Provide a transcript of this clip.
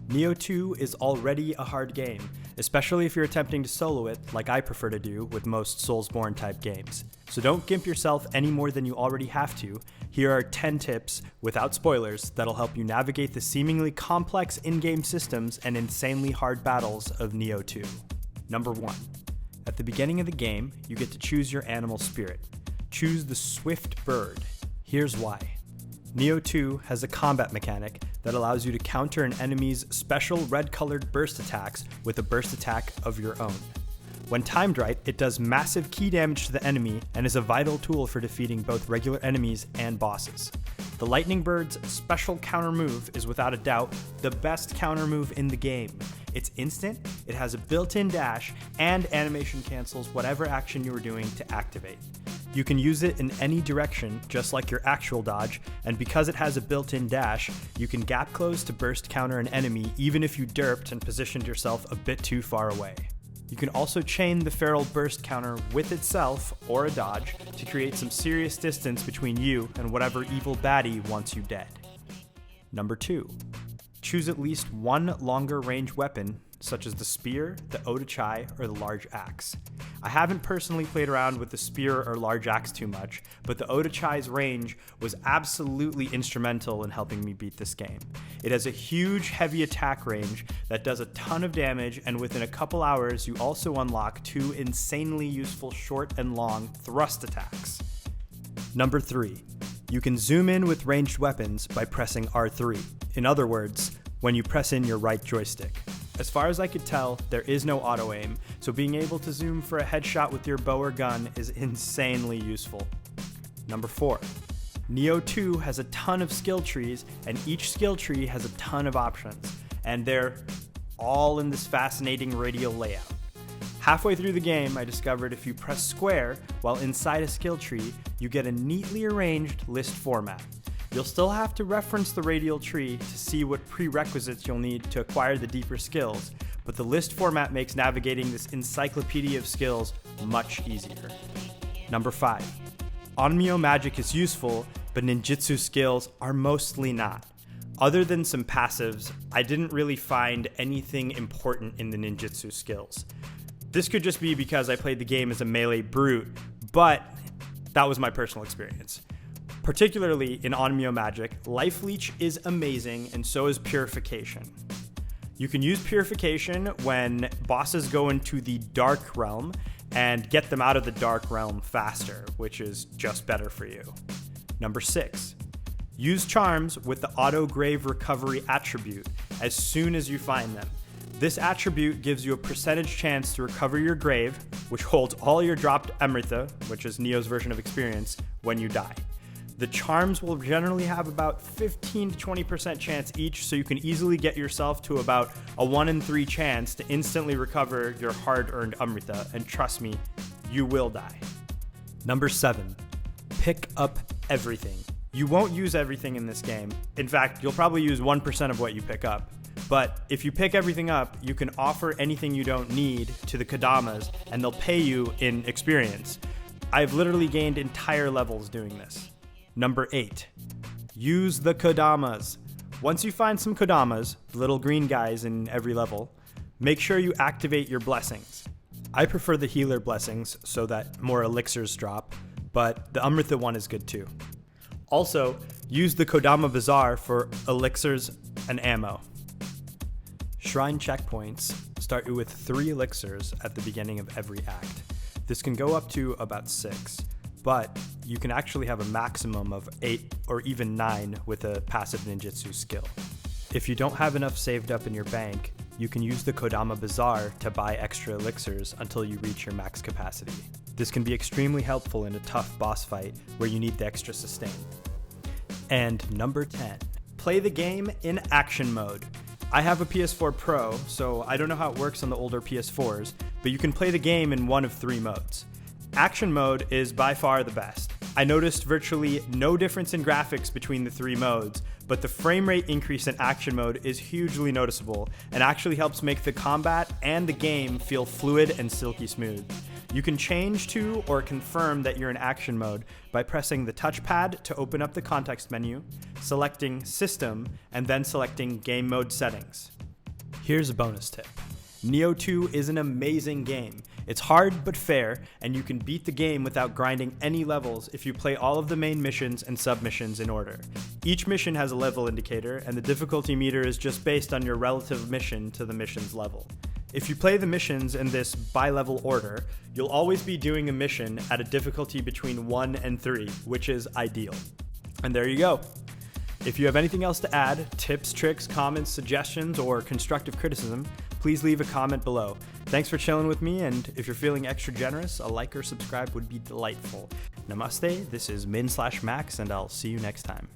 Nioh 2 is already a hard game, especially if you're attempting to solo it like I prefer to do with most Soulsborne type games. So don't gimp yourself any more than you already have to. Here are 10 tips, without spoilers, that'll help you navigate the seemingly complex in-game systems and insanely hard battles of Nioh 2. Number 1. At the beginning of the game, you get to choose your animal spirit. Choose the Swift Bird. Here's why. Nioh 2 has a combat mechanic that allows you to counter an enemy's special red-colored burst attacks with a burst attack of your own. When timed right, it does massive key damage to the enemy and is a vital tool for defeating both regular enemies and bosses. The Lightning Bird's special counter move is without a doubt the best counter move in the game. It's instant, it has a built-in dash, and animation cancels whatever action you are doing to activate. You can use it in any direction, just like your actual dodge, and because it has a built-in dash, you can gap close to burst counter an enemy even if you derped and positioned yourself a bit too far away. You can also chain the feral burst counter with itself, or a dodge, to create some serious distance between you and whatever evil baddie wants you dead. Number 2. Choose at least one longer range weapon, such as the spear, the Otochai, or the large axe. I haven't personally played around with the spear or large axe too much, but the Otochai's range was absolutely instrumental in helping me beat this game. It has a huge heavy attack range that does a ton of damage, and within a couple hours you also unlock 2 insanely useful short and long thrust attacks. Number 3. You can zoom in with ranged weapons by pressing R3. In other words, when you press in your right joystick. As far as I could tell, there is no auto-aim, so being able to zoom for a headshot with your bow or gun is insanely useful. Number 4. Nioh 2 has a ton of skill trees, and each skill tree has a ton of options, and they're all in this fascinating radial layout. Halfway through the game, I discovered if you press square while inside a skill tree, you get a neatly arranged list format. You'll still have to reference the radial tree to see what prerequisites you'll need to acquire the deeper skills, but the list format makes navigating this encyclopedia of skills much easier. Number 5. Onmyo magic is useful, but ninjutsu skills are mostly not. Other than some passives, I didn't really find anything important in the ninjutsu skills. This could just be because I played the game as a melee brute, but that was my personal experience. Particularly in Onmyo magic, Lifeleech is amazing, and so is Purification. You can use Purification when bosses go into the Dark Realm and get them out of the Dark Realm faster, which is just better for you. Number 6. Use charms with the Auto Grave Recovery attribute as soon as you find them. This attribute gives you a percentage chance to recover your grave, which holds all your dropped Amrita, which is Nioh's version of experience, when you die. The charms will generally have about 15 to 20% chance each, so you can easily get yourself to about a 1 in 3 chance to instantly recover your hard-earned Amrita, and trust me, you will die. Number 7. Pick up everything. You won't use everything in this game. In fact, you'll probably use 1% of what you pick up. But if you pick everything up, you can offer anything you don't need to the Kodamas, and they'll pay you in experience. I've literally gained entire levels doing this. Number 8. Use the Kodamas. Once you find some Kodamas, the little green guys in every level, make sure you activate your blessings. I prefer the healer blessings so that more elixirs drop, but the Amrita one is good too. Also, use the Kodama Bazaar for elixirs and ammo. Shrine checkpoints start you with 3 elixirs at the beginning of every act. This can go up to about 6. But you can actually have a maximum of 8 or even 9 with a passive ninjutsu skill. If you don't have enough saved up in your bank, you can use the Kodama Bazaar to buy extra elixirs until you reach your max capacity. This can be extremely helpful in a tough boss fight where you need the extra sustain. And number 10, play the game in action mode. I have a PS4 Pro, so I don't know how it works on the older PS4s, but you can play the game in one of 3 modes. Action mode is by far the best. I noticed virtually no difference in graphics between the 3 modes, but the frame rate increase in action mode is hugely noticeable and actually helps make the combat and the game feel fluid and silky smooth. You can change to or confirm that you're in action mode by pressing the touchpad to open up the context menu, selecting System, and then selecting Game Mode Settings. Here's a bonus tip. Nioh 2 is an amazing game. It's hard but fair, and you can beat the game without grinding any levels if you play all of the main missions and sub-missions in order. Each mission has a level indicator, and the difficulty meter is just based on your relative mission to the mission's level. If you play the missions in this bi-level order, you'll always be doing a mission at a difficulty between 1 and 3, which is ideal. And there you go. If you have anything else to add, tips, tricks, comments, suggestions, or constructive criticism, please leave a comment below. Thanks for chilling with me, and if you're feeling extra generous, a like or subscribe would be delightful. Namaste, this is Min/Max, and I'll see you next time.